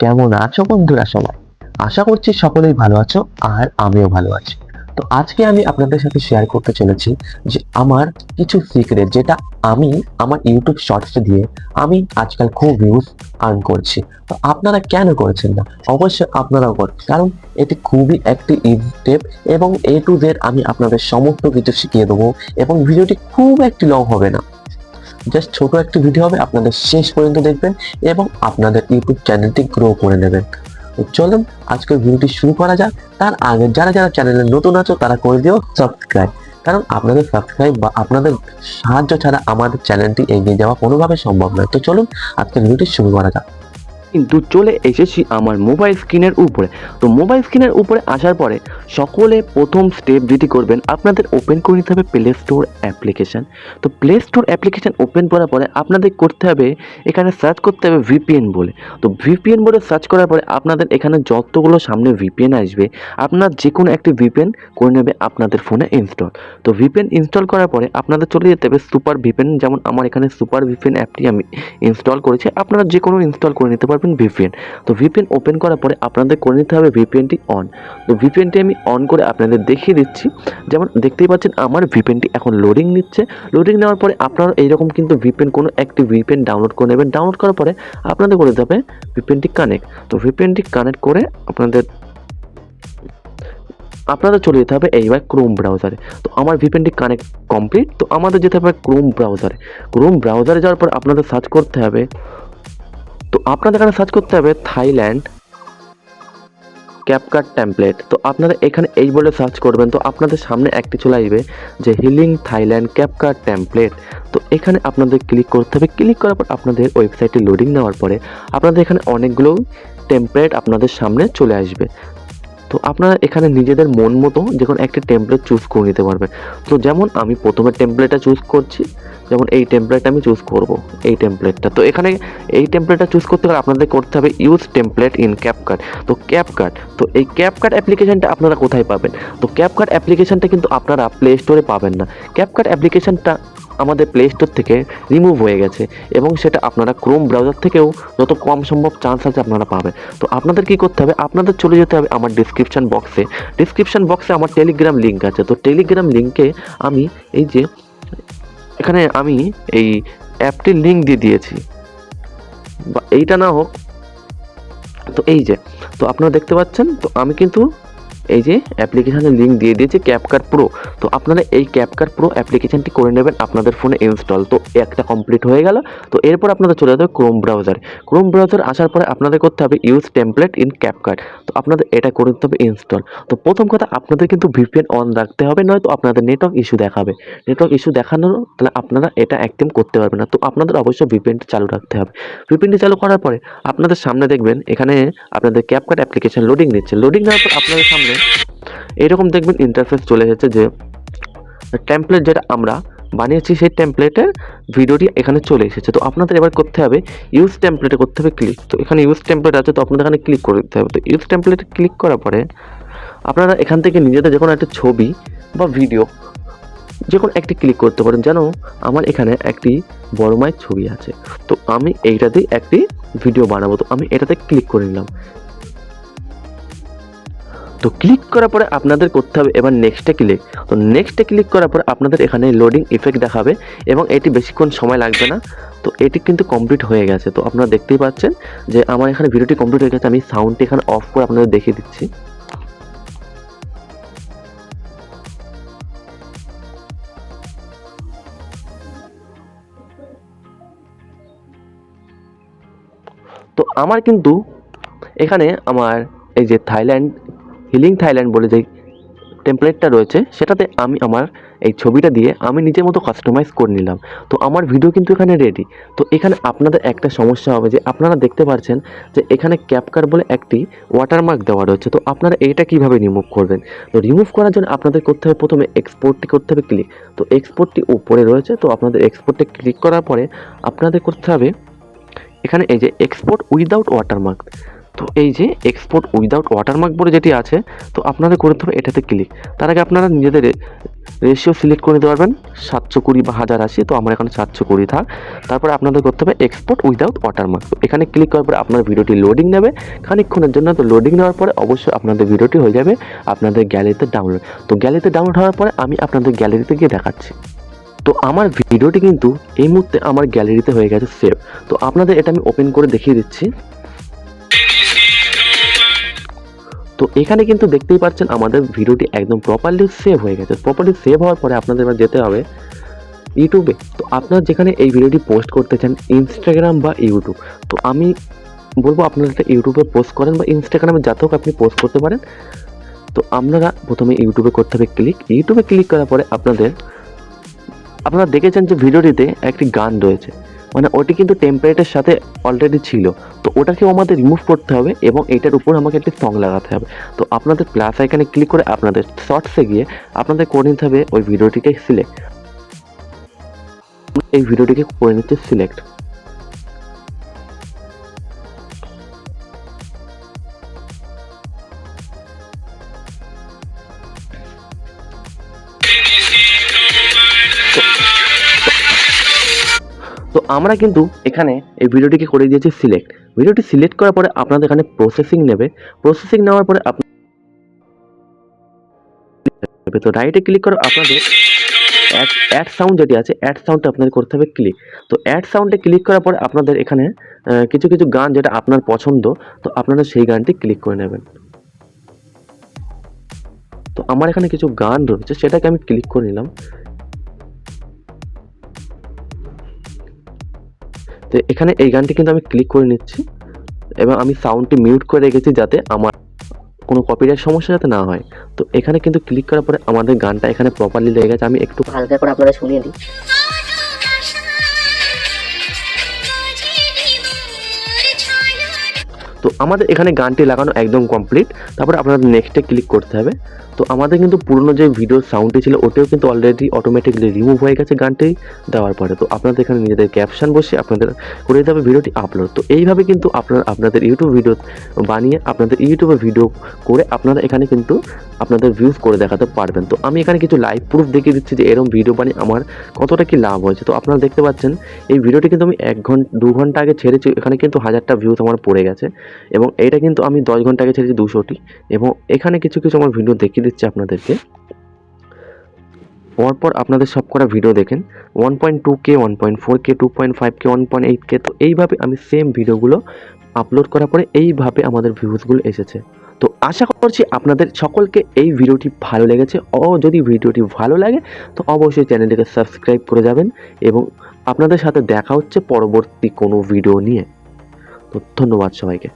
কেমন আছো বন্ধুরা সবাই? আশা করছি সকলেই ভালো আছো আর আমিও ভালো আছি। তো আজকে আমি আপনাদের সাথে শেয়ার করতে চলেছি যে আমার কিছু সিক্রেট, যেটা আমি আমার ইউটিউব শর্টসে দিয়ে আমি আজকাল খুব ভিউজ আর্ন করছি। তো আপনারা কেন করেছেন না? অবশ্যই আপনারাও করুন, কারণ এটি খুবই একটি ইজি স্টেপ এবং এ টু জেড আমি আপনাদের সমস্ত কিছু শিখিয়ে দেবো এবং ভিডিওটি খুব একটি লং হবে না, জাস্ট ছোট একটি ভিডিও হবে, আপনাদের শেষ পর্যন্ত দেখবেন এবং আপনাদের ইউটিউব চ্যানেলটি গ্রো করে নেবেন। তো চলুন আজকের ভিডিওটি শুরু করা যাক। তার আগে যারা যারা চ্যানেলে নতুন আছো তারা করে দিও সাবস্ক্রাইব, কারণ আপনাদের সাবস্ক্রাইব বা আপনাদের সাহায্য ছাড়া আমাদের চ্যানেলটি এগিয়ে যাওয়া কোনোভাবে সম্ভব নয়। তো চলুন আজকের ভিডিওটি শুরু করা যাক। কিন্তু চলে এসেছি আমার মোবাইল স্ক্রিনের উপরে। তো মোবাইল স্ক্রিনের উপরে আসার পরে সকলে প্রথম স্টেপ যেটি করবেন, আপনাদের ওপেন করে নিতে হবে প্লে স্টোর অ্যাপ্লিকেশান। তো প্লে স্টোর অ্যাপ্লিকেশান ওপেন করার পরে আপনাদের করতে হবে, এখানে সার্চ করতে হবে ভিপিএন বলে। তো ভিপিএন বলে সার্চ করার পরে আপনাদের এখানে যতগুলো সামনে ভিপিএন আসবে, আপনার যে কোনো একটি ভিপিএন করে নেবে আপনাদের ফোনে ইনস্টল। তো ভিপিএন ইনস্টল করার পরে আপনাদের চলে যেতে হবে সুপার ভিপিএন, যেমন আমার এখানে সুপার ভিপিএন অ্যাপটি আমি ইনস্টল করেছি। আপনারা যে কোনো ইনস্টল করে নিতে পারবেন ভিপিএন। তো ভিপিএন ওপেন করার পরে আপনাদের করে নিতে হবে ভিপিএনটি অন। তো ভিপিএনটি আমি অন করে আপনাদের দেখিয়ে দিচ্ছি। যেমন দেখতেই পাচ্ছেন আমার ভিপিএনটি এখন লোডিং নিচ্ছে। লোডিং নেওয়ার পরে আপনারা এইরকম কিন্তু ভিপিএন কোনো একটি ভিপিএন ডাউনলোড করে নেবেন। ডাউনলোড করার পরে আপনাদের করে দেবে ভিপিএনটি কানেক্ট। তো ভিপিএনটি কানেক্ট করে আপনাদের চলে যেতে হবে এইবার ক্রোম ব্রাউজারে। তো আমার ভিপিএনটি কানেক্ট কমপ্লিট। তো আমাদের যেতে হবে ক্রোম ব্রাউজারে। ক্রোম ব্রাউজারে যাওয়ার পর আপনাদের সার্চ করতে হবে, তো আপনাদের এখানে সার্চ করতে হবে থাইল্যান্ড ক্যাপকাট টেমপ্লেট। তো আপনারা এখানে এই বলে সার্চ করবেন, তো আপনাদের সামনে একটি চলে আসবে যে হিলিং থাইল্যান্ড ক্যাপকাট টেমপ্লেট। তো এখানে আপনাদের ক্লিক করতে হবে। ক্লিক করার পর আপনাদের ওয়েবসাইটে লোডিং নেওয়ার পরে আপনাদের এখানে অনেকগুলো টেমপ্লেট আপনাদের সামনে চলে আসবে। তো আপনারা এখানে নিজেদের মন মতো যে কোনো একটি টেমপ্লেট চুজ করে নিতে পারবেন। তো যেমন আমি প্রথমে টেমপ্লেটটা চুজ করছি, যেমন এই টেমপ্লেটটা আমি চুজ করব, এই টেমপ্লেটটা। তো এখানে এই টেমপ্লেটটা চুজ করতে গেলে আপনাদের করতে হবে ইউজ টেমপ্লেট ইন ক্যাপকাট। তো ক্যাপকাট, তো এই ক্যাপকাট অ্যাপ্লিকেশনটা আপনারা কোথায় পাবেন? তো ক্যাপকাট অ্যাপ্লিকেশনটা কিন্তু আপনারা প্লে স্টোরে পাবেন না। ক্যাপকাট অ্যাপ্লিকেশনটা আমাদের প্লে স্টোর থেকে রিমুভ হয়ে গেছে এবং সেটা আপনারা ক্রোম ব্রাউজার থেকেও যত কম সম্ভব চান্স আছে আপনারা পাবেন। তো আপনাদের কি করতে হবে, আপনাদের চলে যেতে হবে আমার ডিসক্রিপশান বক্সে আমার টেলিগ্রাম লিঙ্ক আছে। তো টেলিগ্রাম লিঙ্কে আমি এই যে এখানে আমি এই অ্যাপটির লিঙ্ক দিয়ে দিয়েছি, বা এইটা না হোক তো এই যে, তো আপনারা দেখতে পাচ্ছেন, তো আমি কিন্তু এই যে অ্যাপ্লিকেশানের লিঙ্ক দিয়ে দিয়েছি ক্যাপকাট প্রো। তো আপনারা এই ক্যাপকাট প্রো অ্যাপ্লিকেশানটি করে নেবেন আপনাদের ফোনে ইনস্টল। তো একটা কমপ্লিট হয়ে গেল। তো এরপর আপনাদের চলে যেতে হবে ক্রোম ব্রাউজার আসার পরে আপনাদের করতে হবে ইউজ টেমপ্লেট ইন ক্যাপকাট। তো আপনাদের এটা করে দিতে হবে ইনস্টল। তো প্রথম কথা, আপনাদের কিন্তু ভিপিএন অন রাখতে হবে, নয়তো আপনাদের নেটওয়ার্ক ইস্যু দেখাবে। নেটওয়ার্ক ইস্যু দেখানোর তাহলে আপনারা এটা একদম করতে পারবেন না। তো আপনাদের অবশ্যই ভিপিএনটি চালু রাখতে হবে। ভিপিএনটি চালু করার পরে আপনাদের সামনে দেখবেন এখানে আপনাদের ক্যাপকাট অ্যাপ্লিকেশন লোডিং নিচ্ছে। লোডিং নেওয়ার পর আপনাদের সামনে এরকম দেখবেন ইন্টারফেস চলে এসেছে, যে টেমপ্লেট যেটা আমরা বানিয়েছি সেই টেমপ্লেটের ভিডিওটি এখানে চলে এসেছে। তো আপনাদের এবার করতে হবে ইউজ টেমপ্লেটে করতে হবে ক্লিক। তো এখানে ইউজ টেমপ্লেট আছে, তো আপনাদের এখানে ক্লিক করে দিতে হবে। তো ইউজ টেমপ্লেটে ক্লিক করার পরে আপনারা এখান থেকে নিজেদের যে কোনো একটা ছবি বা ভিডিও যে কোনো একটি ক্লিক করতে পারেন। যেন আমার এখানে একটি বড় মায়ের ছবি আছে, তো আমি এইটাতেই একটি ভিডিও বানাবো। তো আমি এটাতে ক্লিক করে নিলাম। তো ক্লিক করার পরে আপনাদের করতে হবে এবার নেক্সটে ক্লিক। তো নেক্সটে ক্লিক করার পরে আপনাদের এখানে লোডিং ইফেক্ট দেখাবে এবং এটি বেশিক্ষণ সময় লাগবে না। তো এটি কিন্তু কমপ্লিট হয়ে গেছে। তো আপনারা দেখতেই পাচ্ছেন যে আমার এখানে ভিডিওটি কমপ্লিট হয়ে গেছে। আমি সাউন্ডটি এখানে অফ করে আপনাদের দেখিয়ে দিচ্ছি। তো আমার কিন্তু এখানে আমার এই যে হিলিং থাইল্যান্ড বলে যে টেমপ্লেটটা রয়েছে, সেটাতে আমি আমার এই ছবিটা দিয়ে আমি নিজের মতো কাস্টমাইজ করে নিলাম। তো আমার ভিডিও কিন্তু এখানে রেডি। তো এখানে আপনাদের একটা সমস্যা হবে, যে আপনারা দেখতে পাচ্ছেন যে এখানে ক্যাপকাট বলে একটি ওয়াটারমার্ক দেওয়া রয়েছে। তো আপনারা এইটা কিভাবে রিমুভ করবেন? তো রিমুভ করার জন্য আপনাদের করতে হবে প্রথমে এক্সপোর্টটি করতে হবে ক্লিক। তো এক্সপোর্টটি উপরে রয়েছে, তো আপনাদের এক্সপোর্টে ক্লিক করার পরে আপনাদের করতে হবে এখানে এই যে এক্সপোর্ট উইদাউট ওয়াটারমার্ক। তো এই যে এক্সপোর্ট উইদাউট ওয়াটারমার্ক বলে যেটি আছে, তো আপনাদের করতে হবে এটাতে ক্লিক। তার আগে আপনারা নিজেদের রেশিও সিলেক্ট করে নিতে পারবেন 720 বা 1080। তো আমার এখানে 720 থাক। তারপরে আপনাদের করতে হবে এক্সপোর্ট উইদাউট ওয়াটারমার্ক। তো এখানে ক্লিক করার পরে আপনার ভিডিওটি লোডিং নেবে খানিকক্ষণের জন্য। তো লোডিং নেওয়ার পরে অবশ্যই আপনাদের ভিডিওটি হয়ে যাবে আপনাদের গ্যালারিতে ডাউনলোড। তো গ্যালারিতে ডাউনলোড হওয়ার পরে আমি আপনাদের গ্যালারিতে গিয়ে দেখাচ্ছি। তো আমার ভিডিওটি কিন্তু এই মুহূর্তে আমার গ্যালারিতে হয়ে গেছে সেভ। তো আপনাদের এটা আমি ওপেন করে দেখিয়ে দিচ্ছি। তো এখানে কিন্তু দেখতেই পাচ্ছেন আমাদের ভিডিওটি একদম প্রপারলি সেভ হয়ে গেছে। প্রপারলি সেভ হওয়ার পরে আপনাদের এবার যেতে হবে ইউটিউবে। তো আপনারা যেখানে এই ভিডিওটি পোস্ট করতে চান, ইনস্টাগ্রাম বা ইউটিউব, তো আমি বলবো আপনারা এটা ইউটিউবে পোস্ট করেন বা ইনস্টাগ্রামে যাতে হোক আপনি পোস্ট করতে পারেন। তো আপনারা প্রথমে ইউটিউবে করতে হবে ক্লিক। ইউটিউবে ক্লিক করার পরে আপনারা দেখেছেন যে ভিডিওটিতে একটি গান রয়েছে, মানে ওটি কিন্তু টেমপ্লেটের সাথে অলরেডি ছিল। তো ওটাকেও আমাদের রিমুভ করতে হবে এবং এটার উপর আমাকে একটি সং লাগাতে হবে। তো আপনাদের প্লাস আইকনে ক্লিক করে আপনাদের শর্টসে গিয়ে আপনাদের করে নিতে হবে ওই ভিডিওটিকে সিলেক্ট। এই ভিডিওটিকে করে নিচ্ছে সিলেক্ট। তো আমরা কিন্তু এখানে এই ভিডিওটিকে করে দিয়েছি সিলেক্ট। ভিডিওটি সিলেক্ট করার পরে আপনাদের এখানে প্রসেসিং নেবে। প্রসেসিং নেওয়ার পরে তো রাইটে ক্লিক করে আপনাদের অ্যাড সাউন্ড যেটি আছে, অ্যাড সাউন্ডটা আপনাদের করতে হবে ক্লিক। তো অ্যাড সাউন্ডে ক্লিক করার পরে আপনাদের এখানে কিছু কিছু গান যেটা আপনার পছন্দ, তো আপনারা সেই গানটি ক্লিক করে নেবেন। তো আমার এখানে কিছু গান রয়েছে, সেটাকে আমি ক্লিক করে নিলাম। তো এখানে এই গানটি কিন্তু আমি ক্লিক করে নিচ্ছি এবং আমি সাউন্ডটি মিউট করে রেখেছি যাতে আমার কোনো কপিরাইট সমস্যা যাতে না হয়। তো এখানে কিন্তু ক্লিক করার পরে আমাদের গানটা এখানে প্রপারলি লেগে গেছে। আমি একটু হালকা করে আপনারা শুনিয়ে দিই। তো আমাদের এখানে গানটি লাগানো একদম কমপ্লিট। তারপরে আপনাদের নেক্সটে ক্লিক করতে হবে। তো আমাদের কিন্তু পুরনো যে ভিডিওর সাউন্ডটি ছিল ওটাও কিন্তু অলরেডি অটোমেটিকলি রিমুভ হয়ে গেছে গানটি দেওয়ার পরে। তো আপনাদের এখানে নিজেদের ক্যাপশন বসিয়ে আপনাদের করে দিতে হবে ভিডিওটি আপলোড। তো এইভাবে কিন্তু আপনাদের ইউটিউব ভিডিও বানিয়ে আপনাদের ইউটিউবে ভিডিও করে আপনারা এখানে কিন্তু আপনাদের ভিউজ করে দেখাতে পারবেন। তো আমি এখানে কিছু লাইভ প্রুফ দেখিয়ে দিচ্ছি যে এরকম ভিডিও বানিয়ে আমার কতটা কি লাভ হয়েছে। তো আপনারা দেখতে পাচ্ছেন এই ভিডিওটি কিন্তু আমি 2 ঘন্টা আগে ছেড়েছি, এখানে কিন্তু 1000টা ভিউজ আমার পড়ে গেছে এবং এইটা কিন্তু আমি 10 ঘন্টা আগে ছেড়েছি 200টি। এবং এখানে কিছু কিছু আমার ভিডিও দেখিয়ে দিচ্ছি আপনাদেরকে। পরপর আপনাদের সব করা ভিডিও দেখেন 1.2K, 1.4K, 2.5K, 1.8K। তো এইভাবে আমি সেম ভিডিওগুলো আপলোড করার পরে এইভাবে আমাদের ভিউজগুলো এসেছে। তো আশা করছি আপনাদের সকলকে এই ভিডিওটি ভালো লেগেছে। যদি ভিডিওটি ভালো লাগে তো অবশ্যই চ্যানেলটিকে সাবস্ক্রাইব করে যাবেন এবং আপনাদের সাথে দেখা হচ্ছে পরবর্তী কোনো ভিডিও নিয়ে। তো ধন্যবাদ সবাইকে।